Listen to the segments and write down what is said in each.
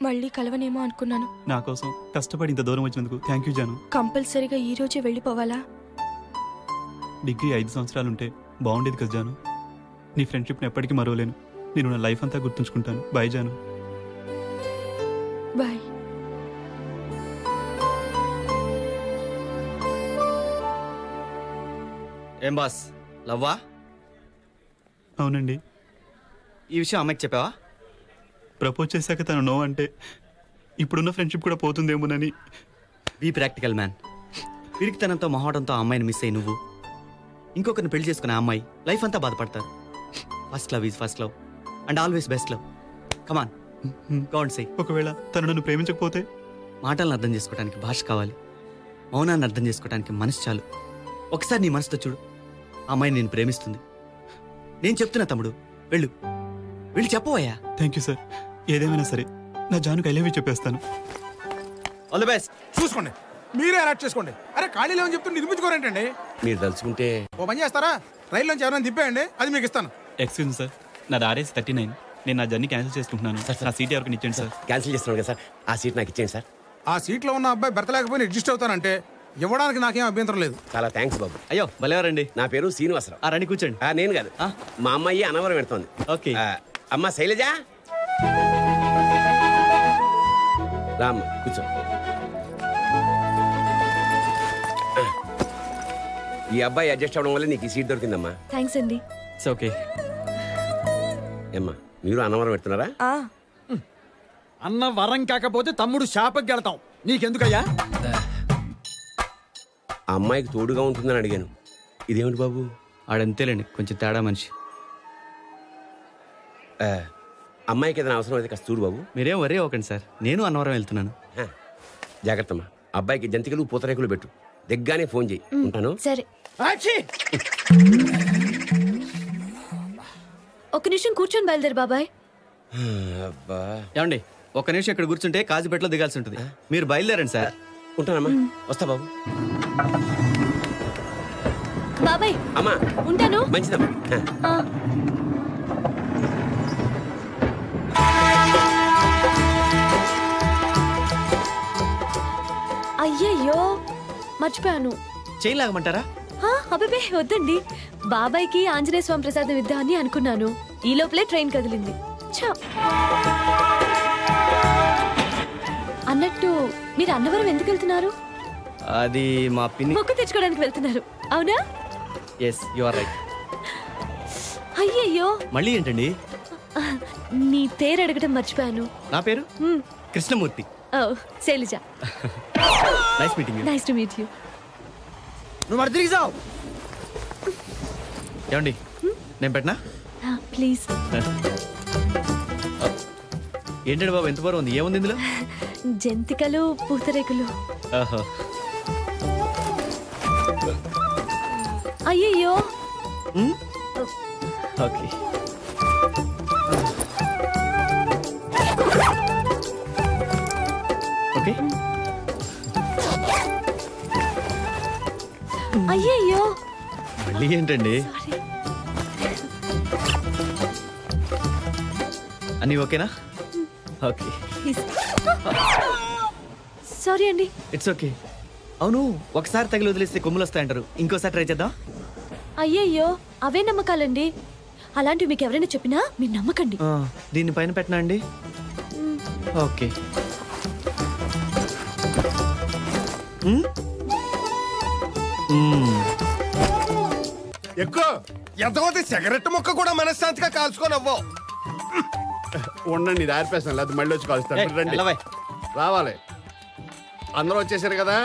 మళ్ళీ కలవనేమో అనుకున్నాను. నా కోసం కష్టపడి ఇంత దూరం వచ్చినందుకు థ్యాంక్ యూ జాను. కంపల్సరీగా ఈ రోజే వెళ్ళిపోవాలా? డిగ్రీ 5 సంవత్సరాలుంటే బాగుండేది కదా జాను. నీ ఫ్రెండ్షిప్ని ఎప్పటికీ మరవలేను. నేను నా లైఫ్ అంతా గుర్తుంచుకుంటాను. బాయ్ జాను. బాయ్. ఏం బాస్, లవ్వా? అవునండి. ఈ విషయం అమ్మాయికి చెప్పావా? ప్రపోజ్ చేశాక తను నో అంటే ఇప్పుడున్న ఫ్రెండ్షిప్ కూడా పోతుందేమోనని. Be practical man. వీడికి తనంతో మొహటంతో ఆ అమ్మాయిని మిస్ అయ్యి నువ్వు ఇంకొకరిని పెళ్లి చేసుకునే ఆ అమ్మాయి లైఫ్ అంతా బాధపడతారు. First love is first love and always best love. Come on, go on say. ఒకవేళ తను నన్ను ప్రేమించకపోతే? మాటలను అర్థం చేసుకోవడానికి భాష కావాలి, మౌనాన్ని అర్థం చేసుకోవడానికి మనసు చాలు. ఒకసారి నీ మనసుతో చూడు, ఆ అమ్మాయి నేను ప్రేమిస్తుంది. నేను చెప్తున్నా తమ్ముడు, వెళ్ళు వెళ్ళి చెప్పవయ్యా. Thank you sir. ఏదేమైనా సరే నా జానుకి ఐ లవ్ యూ చెప్పేస్తాను. All the best. చూసుకోండి, మీరే అలర్ట్ చేసుకోండి. అరే ఖాళీలో ఏమని చెప్తే నిర్మించుకోరేంటండి? మీరు తలుచుకుంటే ఓ పని చేస్తారా, రైల్లోంచి ఎవరైనా దింపేయండి, అది మీకు ఇస్తాను. ఎక్స్క్యూజ్ మీ సార్, నాది RS 39. నేను నా జర్నీ క్యాన్సిల్ చేసుకుంటున్నాను. నా సీట్ ఎవరికి ఇచ్చేయండి సార్. క్యాన్సిల్ చేస్తున్నాను కదా సార్, ఆ సీట్ నాకు ఇచ్చేయండి సార్. ఆ సీట్లో ఉన్న అబ్బాయి బెర్తలేకపోయినా అడ్జస్ట్ అవుతానంటే ఇవ్వడానికి నాకేం అభ్యంతరం లేదు. చాలా థ్యాంక్స్ బాబు. అయ్యో భలేవారండి. నా పేరు శ్రీనివాసరావు. రండి కూర్చోండి. నేను కాదు, మా అమ్మాయి అనవరం పెడుతోంది. ఓకే. అమ్మ శైలజ, రామ్మ కూర్చో. ఈ అబ్బాయి అడ్జస్ట్ అవడం వల్ల నీకు ఈ సీట్ దొరికిందమ్మా. థ్యాంక్స్ అండి. It's okay. ఏమ్మా మీరు అన్నవరం పెడుతున్నారా? అన్న వరం కాకపోతే తమ్ముడు షాపకి వెళ్తాం. నీకెందుకయ్యా? ఆ అమ్మాయికి తోడుగా ఉంటుందని అడిగాను. ఇదేమిటి బాబు? ఆడంతేలేండి, కొంచెం తేడా మనిషి. అమ్మాయికి ఏదైనా అవసరం అయితే కాస్త చూడు బాబు. మీరేం వరే అవ్వకండి సార్, నేను అన్నవరం వెళ్తున్నాను. జాగ్రత్తమ్మా. అబ్బాయికి జంతికలు పూతరేకులు పెట్టు. దిగ్గానే ఫోన్ చేయి. ఉంటాను. సరే. ఒక నిమిషం కూర్చొని బయలుదేరు బాబాయ్. అబ్బా, ఏమండి ఒక్క నిమిషం ఇక్కడ కూర్చుంటే కాజీపేటలో దిగాల్సి ఉంటుంది. మీరు బయలుదేరండి సార్. ఉంటానమ్మా, వస్తా బాబు. బాబాయ్ అమ్మా ఉంటాను. మంచిదమ్మా. అయ్యయ్యో మర్చిపోయాను. చైన్ లాగమంటారా? అబ్బే వద్దండి. బాబాయ్కి ఆంజనేయ స్వామి ప్రసాదం ఇద్దామని అనుకున్నాను. ఈ లోపలే ట్రైన్ కదిలింది. అన్నట్టు మీరు అన్నవరం ఎందుకు వెళ్తున్నారు? అది మా పిన్ని మొక్కు తెచ్చుకోవడానికి వెళ్తున్నారు, అవునా? Yes, you are right. అయ్యయ్యో మళ్ళీ ఏంటండి? నీ పేరు అడగటం మర్చిపోయాను. నా పేరు Krishnamurthy. Shailaja. Nice meeting you. Nice to meet you. నువ్వు మరి తిరిగి సావు. ఏమండి నేను పెట్టనా? ప్లీజ్. ఏంటండి బాబు ఎంత బరువు ఉంది? ఏముంది ఇందులో? జంతికలు పూతరేకులు. అయ్యయ్యో. ఓకే. ఓకే. అయ్యయ్యో మళ్ళీ ఏంటండి? అన్నీ ఓకేనా? ఓకే. సారీ అండి. It's okay. అవును, ఒకసారి తగిలి వదిలేస్తే కొమ్ములు వస్తాయంటారు. ఇంకోసారి ట్రై చేద్దాం. అయ్యయ్యో అవే నమ్మకాలండి. అలాంటివి మీకు ఎవరైనా చెప్పినా మీరు నమ్మకండి. దీన్ని పైన పెట్టనా అండి? ఓకే. ఎక్కువ ఎంతమంది సిగరెట్ ముక్క కూడా మనశ్శాంతిగా కాల్చుకొని అవ్వవు. ఉండండి, ఇది ఆరిపేస్తాను, లేదా మళ్ళీ వచ్చి కాలుస్తాను. రండి, రావాలి. అందరూ వచ్చేసారు కదా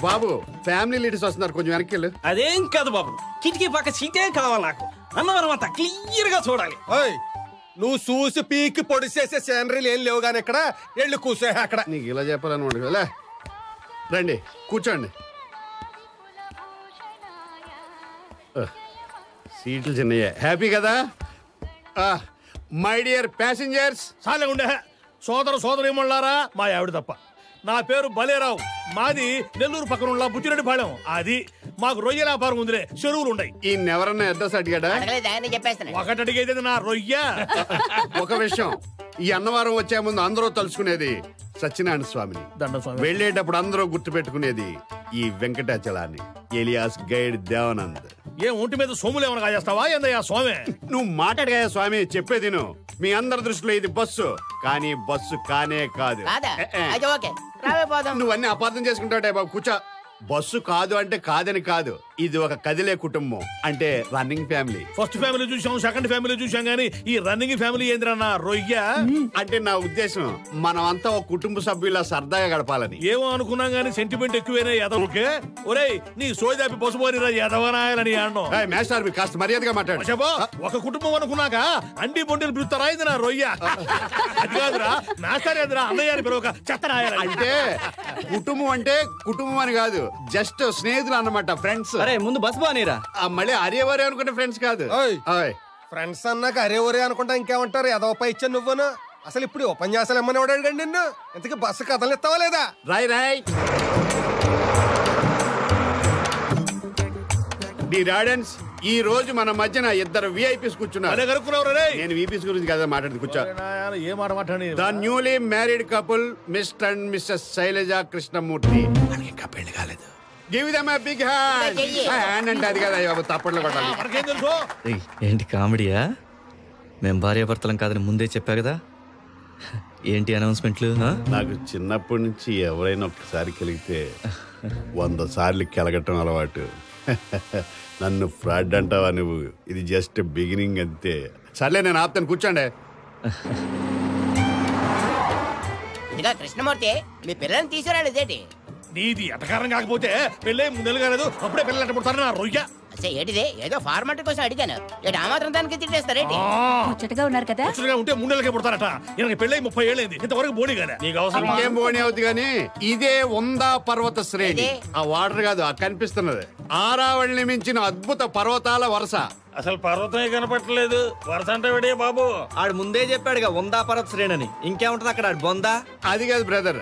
బాబు. ఫ్యామిలీ లీడర్స్ వస్తున్నారు, కొంచెం వెనక్కి వెళ్ళు. అదేం కాదు బాబు, కిటికీ పక్క సీటే కావాలి నాకు. అన్నవరం అంతా క్లియర్ గా చూడాలి. నువ్వు చూసి పీకి పొడి చేసే సీనరీలు ఏం లేవు కానీ ఇక్కడ వెళ్ళి కూర్చో. అక్కడ నీకు ఇలా చెప్పాలని రండి, కూర్చోండి. సీట్లు చిన్నయ్యే. హ్యాపీ కదా మై డియర్ ప్యాసింజర్స్? చాలే ఉండే సోదర సోదరీమణులారా, మా ఆవిడ తప్ప నా పేరు బలేరావు. మాది నెల్లూరు పక్కన ఉన్న బుచ్చిరెడ్డిపాళెం. అది మాకు రొయ్య వ్యాపారం ఉందిలే, చెరువులు ఉన్నాయి. ఎవరన్నా అడ్రస్ అడిగాడా? ఒకటి అడిగేది నా రొయ్య. ఒక విషయం, ఈ అన్నవరం వచ్చే ముందు అందరూ తలుచుకునేది సత్యనారాయణ స్వామిని. వెళ్ళేటప్పుడు అందరూ గుర్తు పెట్టుకునేది ఈ వెంకటాచలాన్ని, ఎలియాస్ గైడ్ దేవానంద్. ఏ ఒంటి మీద సోములు ఏమైనా కాజేస్తావా ఏందయ్యా స్వామి? నువ్వు మాట్లాడగా స్వామి, చెప్పేది మీ అందరి దృష్టిలో ఇది బస్సు, కానీ బస్సు కానే కాదు. నువ్వు అన్ని అపార్థం చేసుకుంటావుటే బాబు. కూర్చో. బస్సు కాదు అంటే కాదని కాదు, ఇది ఒక కదిలే కుటుంబం, అంటే రన్నింగ్ ఫ్యామిలీ. ఫస్ట్ ఫ్యామిలీ చూసాం, సెకండ్ ఫ్యామిలీ చూసాం, గానీ ఈ రన్నింగ్ ఫ్యామిలీ ఏంద్రన్నా రొయ్య? అంటే నా ఉద్దేశం మనం అంతా ఒక కుటుంబ సభ్యులా సరదాగా గడపాలని. ఏమో అనుకున్నాం గానీ సెంటిమెంట్ ఎక్కువైనా ఎదవకే. ఒరేయ్ నీ సోదాపి పసుపోనిరా ఎదవనాయాలని అన్నాం. మేస్టార్ కాస్త మర్యాదగా మాట్లాడు. చెప్పో, ఒక కుటుంబం అనుకున్నాక అండి బొండిలు పిలుస్తారా ఇది నా రొయ్య? అది కాదురా, మాస్టర్ ఎదురా అన్నయ్య అని పిలవక చెత్తనాయాలి. అంటే కుటుంబం అంటే కుటుంబం అని కాదు, జస్ట్ స్నేహితులు అన్నమాట, ఫ్రెండ్స్. అరే ముందు బస్ బానేరా. మళ్ళీ అరేవరే అనుకుంటే ఫ్రెండ్స్ కాదు. ఫ్రెండ్స్ అన్నాక అరేవరే అనుకుంటా ఇంకేమంటారు? ఎదవ ఇచ్చా నువ్వును. అసలు ఇప్పుడు ఉపన్యాసాలు ఏమని అడిగాడు నిన్ను? ఇంతకీ బస్సు కథలు ఇస్తావా లేదా? రాయ్ రాయ్. డిరాడెన్స్, ఈ రోజు మన మధ్యన ఇద్దరు విఐపీస్ కూర్చున్నారు. నేను విఐపీస్ గురించి కదా మాట్లాడుతూ కూర్చో. The newly married couple mister and missus Shailaja Krishnamurthy. ఇంకా పెళ్లి కాలేదు. Give them a big hand. Hand అంటే అది కదా బాబు, తప్పట్లు కొట్టాలి. ఏంటి కామెడీయా? మేం భార్యాభర్తలం కాదని ముందే చెప్పా కదా. ఏంటి అనౌన్స్మెంట్లు? నాకు చిన్నప్పటి నుంచి ఎవరైనా ఒక్కసారి కలిగితే 100 సార్లు కెలగటం అలవాటు. నన్ను ఫ్రాడ్ అంటావా నువ్వు? ఇది జస్ట్ బిగినింగ్ అంతే. సర్లే నేను ఆపుతాను, కూర్చోండి. ఇదిగా కృష్ణమూర్తి, మీ పిల్లల్ని తీసుకురాలేదేటి? నీది అటకారం కాకపోతే పెళ్ళే 3 నెలలు కాలేదు, అప్పుడే పిల్లలు అట్టబడతారు నా రొయ్య. ఏంటిది? ఏదో ఫార్మాలిటీ కోసం అడిగాను. ఆ మాత్రం దానికి తిట్టేస్తారేంటి? ముచ్చటగా ఉన్నారు కదా. ముచ్చటగా ఉంటే 3 నెలలకే పుడతారట. ఈయనకి పెళ్ళై 30 ఏళ్ళైంది, ఇంతవరకు బోడి కదా. నీకు అవసరం ఏం బోని అవుతుంది కానీ ఇదే ఉందా పర్వత శ్రేణి. ఆ వాటర్ కాదు, ఆ కనిపిస్తున్నది ఆరావళిని మించిన అద్భుత పర్వతాల వరుస. అసలు పర్వతమే కనపట్టలేదు, వరుస అంటే విడే బాబు. ఆడు ముందే చెప్పాడుగా వందా పర్వత శ్రేణి అని. ఇంకేముంటది అక్కడ బొందా? అది కాదు బ్రదర్,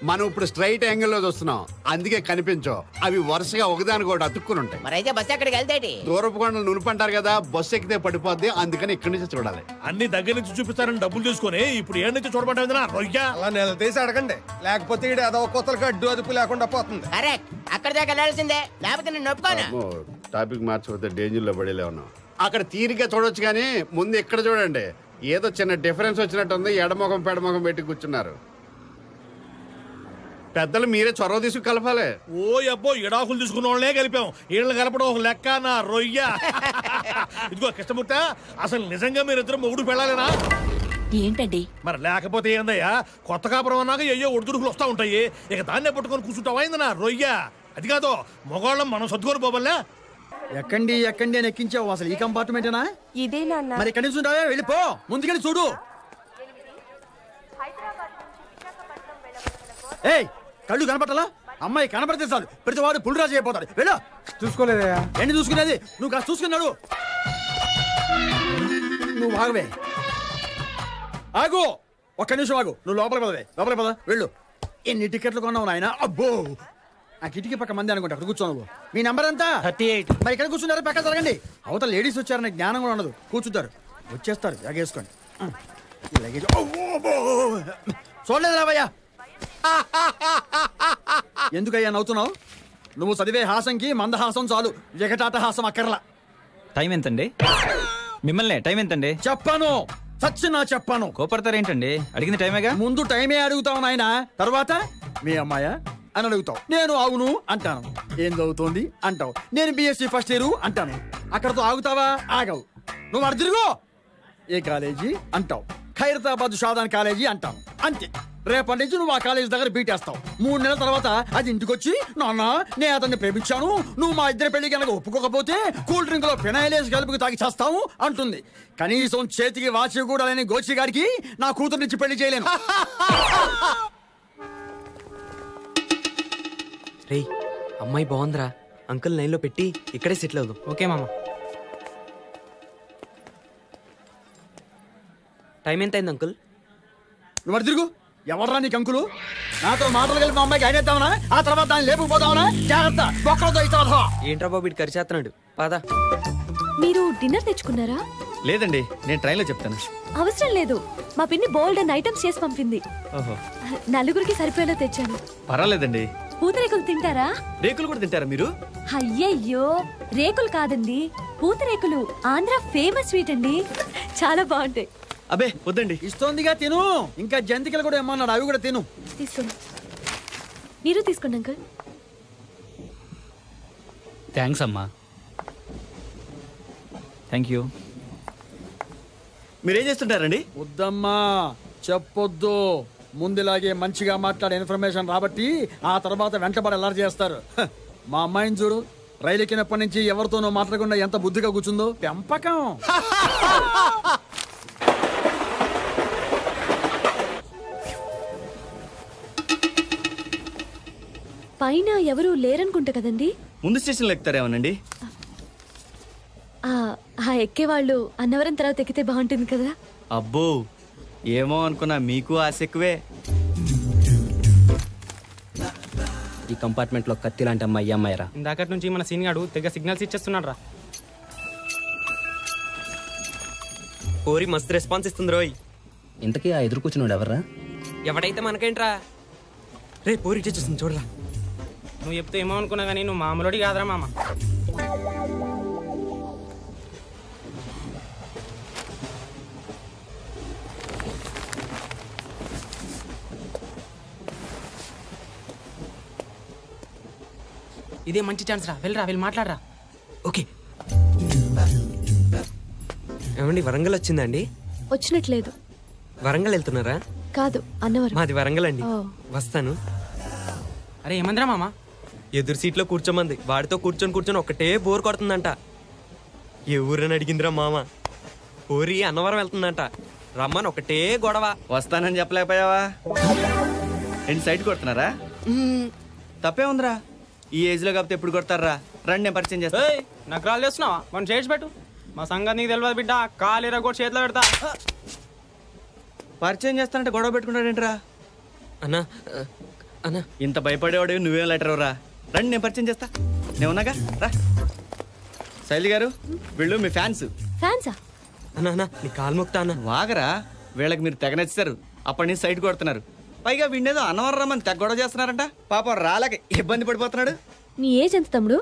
మనం ఇప్పుడు స్ట్రైట్ యాంగిల్ లో చూస్తున్నాం, అందుకే కనిపించవు. అవి వరుసగా ఒకదాని కూడా అతుక్కుని ఉంటాయి. మరైతే బస్సు ఎక్కడికి వెళ్తాయి? దూరపు కొండలు నునుపంటారు కదా, బస్సు ఎక్కితే పడిపోద్ది, అందుకని ఇక్కడి నుంచి చూడాలి. అన్ని దగ్గర నుంచి చూపిస్తారని డబ్బులు తీసుకొని ఇప్పుడు ఏడు నుంచి చూడబడ్డా రొయ్య. అలా నిలదీసి అడగండి, లేకపోతే ఈడు అదొక కొత్తలకు అడ్డు అదుపు లేకుండా పోతుంది. కరెక్ట్, అక్కడ దాకా వెళ్ళాల్సిందే, లేకపోతే నేను ఒప్పుకోను. టాపిక్ మార్చిపోతే డేంజర్ లో పడేలే ఉన్నాం. అక్కడ తీరిగ్గా చూడొచ్చు కానీ ముందు ఇక్కడ చూడండి, ఏదో చిన్న డిఫరెన్స్ వచ్చినట్టు ఉంది. ఎడమొఖం పెడమొఖం పెట్టి కూర్చున్నారు. పెద్దలు మీరే చొరవ తీసుకు కలపాలి. ఓ అబ్బో, ఎడాకులు తీసుకున్న వాళ్ళనే కలిపాం, వీళ్ళని కలపడం ఒక లెక్క నా రొయ్య. ఇదిగో కృష్ణమూర్తి, అసలు నిజంగా మీరిద్దరు మొగుడు పెళ్ళాలేనా? ఏంటండి మరి లేకపోతే ఏందయ్యా, కొత్త కాపురం అన్నాక అయ్యో ఒడిదుడుకులు వస్తా ఉంటాయి, ఇక దాన్నే పట్టుకొని కూర్చుంటావా అయింది నా రొయ్య? అది కాదు, మగవాళ్ళం మనం సర్దుకొని పోవల్లే. ఎక్కండి ఎక్కండి అని ఎక్కించావు. అసలు ఈ కంపార్ట్మెంటేనా? ఇదే నాన్న. మరి ఇక్కడి నుంచి ఉంటావా? వెళ్ళిపో, ముందుకెళ్ళి చూడు. ఏయ్, కళ్ళు కనపట్టాలా? అమ్మాయి కనపడితే చాలు ప్రతి వాడు పులిరాజు అయిపోతాడు. వెళ్ళు. చూసుకోలేదా? ఏంటి చూసుకునేది? నువ్వు కాస్త చూసుకున్నాడు. నువ్వు ఆగవే, ఆగు, ఒక్క నిమిషం ఆగు. నువ్వు లోపలికి పదవే, లోపలికి పద, వెళ్ళు. ఎన్ని టికెట్లు కొన్నావు నాయన? అబ్బో, ఆ కిటికీ పక్క మంది అనుకుంటా. అక్కడ కూర్చో నువ్వు. మీ నెంబర్ ఎంత? 38. మరి ఇక్కడ కూర్చున్నారా? పక్క జరగండి. అవతల లేడీస్ వచ్చారని జ్ఞానం కూడా ఉండదు, కూర్చుంటారు. వచ్చేస్తారు, ఎగేసుకోండి. లగేజ్ చూడలేదు రావయ్యా. ఎందుకయ్యా నవ్వుతున్నావు? నువ్వు చదివే హాసంకి మందహాసం చాలు, జగటాట హాసం అక్కర్లా. టైం ఎంతండి? మిమ్మల్ని టైం ఎంతండి చెప్పాను, సచ్చినా చెప్పాను. కోపడతారేంటండి? అడిగింది టైమేగా. ముందు టైమే అడుగుతావు నాయన, తర్వాత మీ అమ్మాయా అని అడుగుతావు. నేను అవును అంటాను. ఏం చదువుతోంది అంటావు. నేను బిఎస్సీ ఫస్ట్ ఇయర్ అంటాను. అక్కడతో ఆగుతావా? ఆగవు. నువ్వు అడు తిరుగు. ఏ కాలేజీ అంటావు. ఖైరతాబాద్ షాదాన్ కాలేజీ అంటాను. అంతే. రేపటి నుంచి నువ్వు ఆ కాలేజీ దగ్గర బీటేస్తావు. 3 నెలల తర్వాత అది ఇంటికొచ్చి, నాన్న నేను అతన్ని ప్రేమించాను, నువ్వు మా ఇద్దరి పెళ్లి కనుక ఒప్పుకోకపోతే కూల్ డ్రింక్ లో ఫినాయిలేసి కలుపుకి తాగి చేస్తావు అంటుంది. కనీసం చేతికి వాచి కూడా లేని గోచి గారికి నా కూతురు నుంచి పెళ్లి చేయలేను. రే, అమ్మాయి బాగుందిరా, అంకుల్ లైన్ లో పెట్టి ఇక్కడే సెటిల్ అవుదాం. ఓకే మామ. టైం ఎంత అయింది అంకుల్? నువ్వు అడు తిరుగు. ఎవర్రా నీకు అంకులు? నాతో మాటలు కలిపి మా అమ్మాయికి అయినేద్దామనా? ఆ తర్వాత దాన్ని లేపుకుపోదామనా? జాగ్రత్త, బొక్కలతో ఇస్తావా? ఏంట్రా బాబు ఇటు కరిచేస్తున్నాడు. పద. మీరు డిన్నర్ తెచ్చుకున్నారా? లేదండి, నేను ట్రైన్లో చెప్తాను. అవసరం లేదు, మా పిన్ని బోల్డ్ అండ్ ఐటమ్స్ చేసి పంపింది. ఓహో, నలుగురికి సరిపోయేలా తెచ్చాను. పర్వాలేదండి. పూతరేకులు తింటారా? రేకులు కూడా తింటారా మీరు? అయ్యయ్యో, రేకులు కాదండి, పూతరేకులు. ఆంధ్ర ఫేమస్ స్వీట్ అండి, చాలా బాగుంటాయి. అబే వద్దండి. ఇస్తోందిగా తిను. ఇంకా జంతికలు కూడా ఏమన్నాడు, అవి కూడా తిను. తీసుకోండి. మీరు తీసుకోండి అంకుల్. థ్యాంక్స్ అమ్మా. Thank you. మీరేం చేస్తుంటారండి? వద్దమ్మా చెప్పొద్దు. ముందులాగే మంచిగా మాట్లాడే ఇన్ఫర్మేషన్ రాబట్టి ఆ తర్వాత వెంటబడి అల్లరి చేస్తారు. మా అమ్మాయిని చూడు, రైలు ఎక్కినప్పటి నుంచి ఎవరితోనో మాట్లాడకుండా ఎంత బుద్ధిగా కూర్చుందో. పెంపకం. పైన ఎవరు లేరనుకుంటా కదండి? ముందు స్టేషన్లో ఎక్కుతారేమోనండి. ఆ ఎక్కేవాళ్ళు అన్నవరం తర్వాత ఎక్కితే బాగుంటుంది కదా. అబ్బో, ఏమో అనుకున్నా, మీకు ఆశ ఎక్కువే. ఈ కంపార్ట్మెంట్ లో కత్తి లాంటి అమ్మాయి అమ్మాయిరా. ఇందాకటి నుంచి మన సీన్ గాడు తెగ సిగ్నల్స్ ఇచ్చేస్తున్నాడు రా. కోరి మస్తు రెస్పాన్స్ ఇస్తుంది రోయ్. ఇంతకీ ఆ ఎదురు కూర్చున్నాడు ఎవర్రా? ఎవడైతే మనకేంట్రా. రే పోరి ఇచ్చేస్తుంది చూడరా. నువ్వు చెప్తే ఏమో అనుకున్నా కానీ నువ్వు మామూలుడి కాదురా మామ. ఇదే మంచి ఛాన్స్ రా, వెళ్ళరా, వెళ్ళి మాట్లాడరా. ఓకే. ఏమండి వరంగల్ వచ్చిందండి? వచ్చినట్లేదు. వరంగల్ వెళ్తున్నారా? కాదు, అన్నవరం. మాది వరంగల్ అండి. వస్తాను. అరే ఏమందిరా మామ? ఎదురు సీట్లో కూర్చోమంది. వాడితో కూర్చొని ఒకటే బోర్ కొడుతుందంట. ఏ ఊరని అడిగిందిరా మామ. ఊరి అన్నవరం వెళ్తుందంట. రమ్మని ఒకటే గొడవ. వస్తానని చెప్పలేకపోయావా? ఏంటి సైడ్ కొడుతున్నారా? తప్పే ఉందిరా, ఈ ఏజ్ లో కాకపోతే ఎప్పుడు కొడతారా? రండి, నేను పరిచయం చేస్తా. నాకు రాళ్ళు చేస్తున్నావా? మనం చేసి పెట్టు. మా సంగతి నీకు తెలియదు బిడ్డ. కాలేరా కూడా చేతిలో పెడతా. పరిచయం చేస్తానంటే గొడవ పెట్టుకుంటాడేంట్రా? అన్నా అన్నా, ఇంత భయపడేవాడు నువ్వేం లెటర్ రా. రండి, నేను పరిచయం చేస్తా. నేను ఉన్నాగా, రా. శైలి గారు, వీళ్ళు మీ ఫ్యాన్స్. ఫ్యాన్సా? అన్నా అన్నా, నీ కాలు మొక్తా అన్న. వాగరా, వీళ్ళకి మీరు తెగ నచ్చారు. అప్పటి నుంచి సైడ్ కొడుతున్నారు. పైగా వీడేదో అన్నవరం రమ్మని తెగ గొడవ చేస్తున్నారంట. పాపం రాలేక ఇబ్బంది పడిపోతున్నాడు. నీ ఏజ్ ఎంత తమ్ముడు?